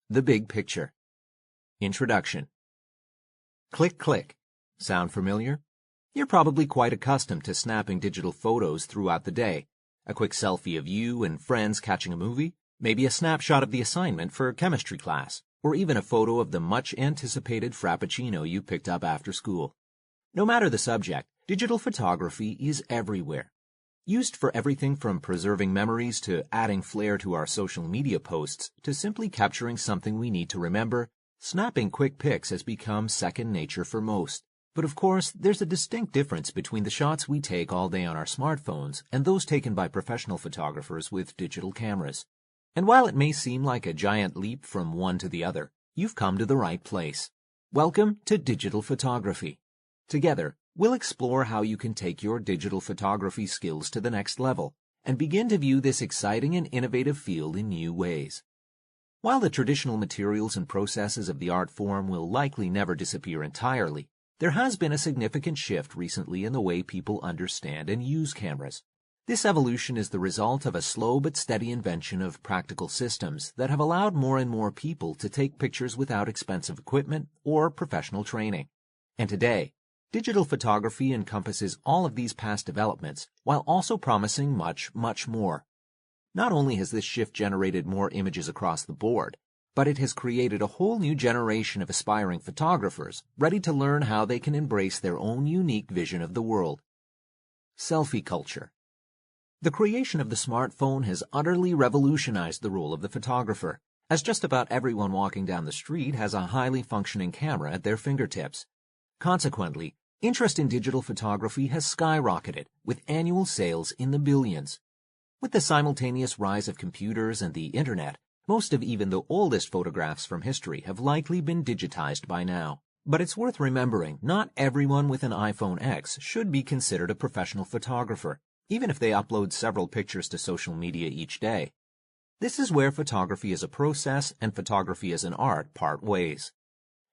The Big Picture. Introduction. Click, click. Sound familiar? You're probably quite accustomed to snapping digital photos throughout the day. A quick selfie of you and friends catching a movie, maybe a snapshot of the assignment for chemistry class, or even a photo of the much-anticipated frappuccino you picked up after school. No matter the subject, digital photography is everywhere. Used for everything from preserving memories to adding flair to our social media posts to simply capturing something we need to remember, snapping quick pics has become second nature for most. But of course, there's a distinct difference between the shots we take all day on our smartphones and those taken by professional photographers with digital cameras. And while it may seem like a giant leap from one to the other, you've come to the right place. Welcome to digital photography. Together, we'll explore how you can take your digital photography skills to the next level and begin to view this exciting and innovative field in new ways. While the traditional materials and processes of the art form will likely never disappear entirely, there has been a significant shift recently in the way people understand and use cameras. This evolution is the result of a slow but steady invention of practical systems that have allowed more and more people to take pictures without expensive equipment or professional training. And today, digital photography encompasses all of these past developments while also promising much, much more. Not only has this shift generated more images across the board, but it has created a whole new generation of aspiring photographers ready to learn how they can embrace their own unique vision of the world. Selfie culture. The creation of the smartphone has utterly revolutionized the role of the photographer, as just about everyone walking down the street has a highly functioning camera at their fingertips. Consequently, interest in digital photography has skyrocketed, with annual sales in the billions. With the simultaneous rise of computers and the internet, most of even the oldest photographs from history have likely been digitized by now. But it's worth remembering, not everyone with an iPhone X should be considered a professional photographer, even if they upload several pictures to social media each day. This is where photography as a process and photography as an art part ways.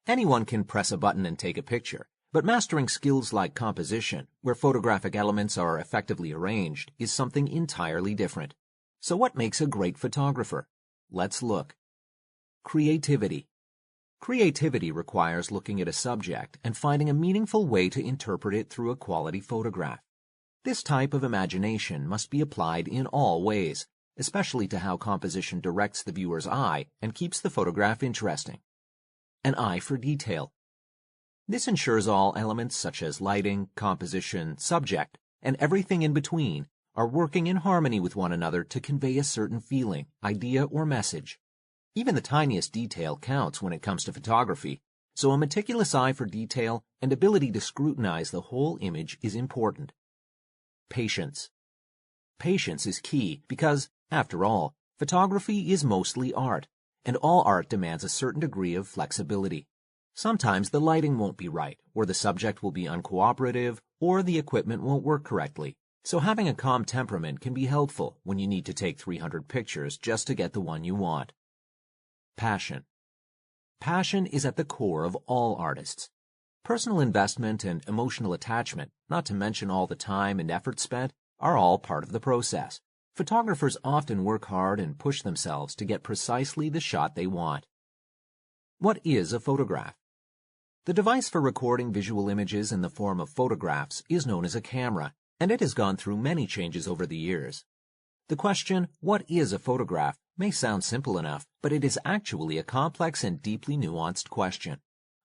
Anyone can press a button and take a picture, but mastering skills like composition, where photographic elements are effectively arranged, is something entirely different. So what makes a great photographer? Let's look. Creativity. Creativity requires looking at a subject and finding a meaningful way to interpret it through a quality photograph. This type of imagination must be applied in all ways, especially to how composition directs the viewer's eye and keeps the photograph interesting. An eye for detail. This ensures all elements such as lighting, composition, subject, and everything in between are working in harmony with one another to convey a certain feeling, idea, or message. Even the tiniest detail counts when it comes to photography, so a meticulous eye for detail and ability to scrutinize the whole image is important. Patience. Patience is key because, after all, photography is mostly art, and all art demands a certain degree of flexibility. Sometimes the lighting won't be right, or the subject will be uncooperative, or the equipment won't work correctly. So having a calm temperament can be helpful when you need to take 300 pictures just to get the one you want. Passion. Passion is at the core of all artists. Personal investment and emotional attachment, not to mention all the time and effort spent, are all part of the process. Photographers often work hard and push themselves to get precisely the shot they want. What is a photograph? The device for recording visual images in the form of photographs is known as a camera, and it has gone through many changes over the years. The question, what is a photograph, may sound simple enough, but it is actually a complex and deeply nuanced question.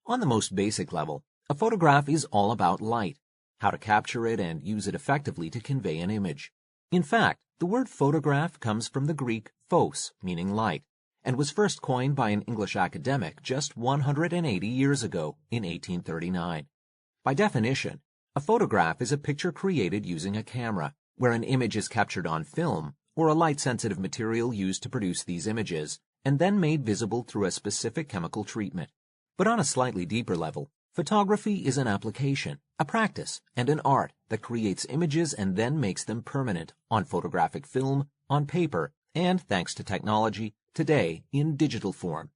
On the most basic level, a photograph is all about light, how to capture it and use it effectively to convey an image. In fact, the word photograph comes from the Greek phos, meaning light, and was first coined by an English academic just 180 years ago in 1839. By definition, a photograph is a picture created using a camera, where an image is captured on film, or a light-sensitive material used to produce these images, and then made visible through a specific chemical treatment. But on a slightly deeper level, photography is an application, a practice, and an art that creates images and then makes them permanent on photographic film, on paper, and, thanks to technology, today in digital form.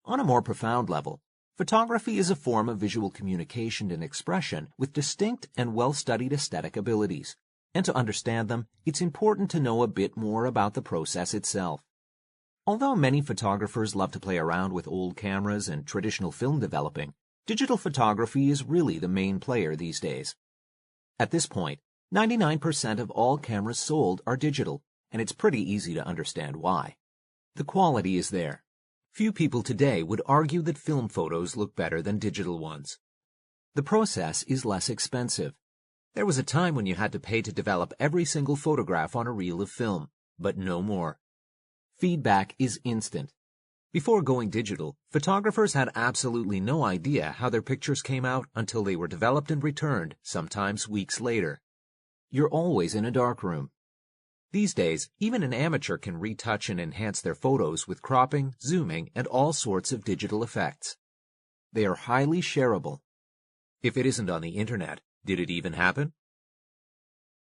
On a more profound level, photography is a form of visual communication and expression with distinct and well-studied aesthetic abilities. And to understand them, it's important to know a bit more about the process itself. Although many photographers love to play around with old cameras and traditional film developing, digital photography is really the main player these days. At this point, 99% of all cameras sold are digital, and it's pretty easy to understand why. The quality is there. Few people today would argue that film photos look better than digital ones. The process is less expensive. There was a time when you had to pay to develop every single photograph on a reel of film, but no more. Feedback is instant. Before going digital, photographers had absolutely no idea how their pictures came out until they were developed and returned, sometimes weeks later. You're always in a darkroom. These days, even an amateur can retouch and enhance their photos with cropping, zooming, and all sorts of digital effects. They are highly shareable. If it isn't on the internet, did it even happen?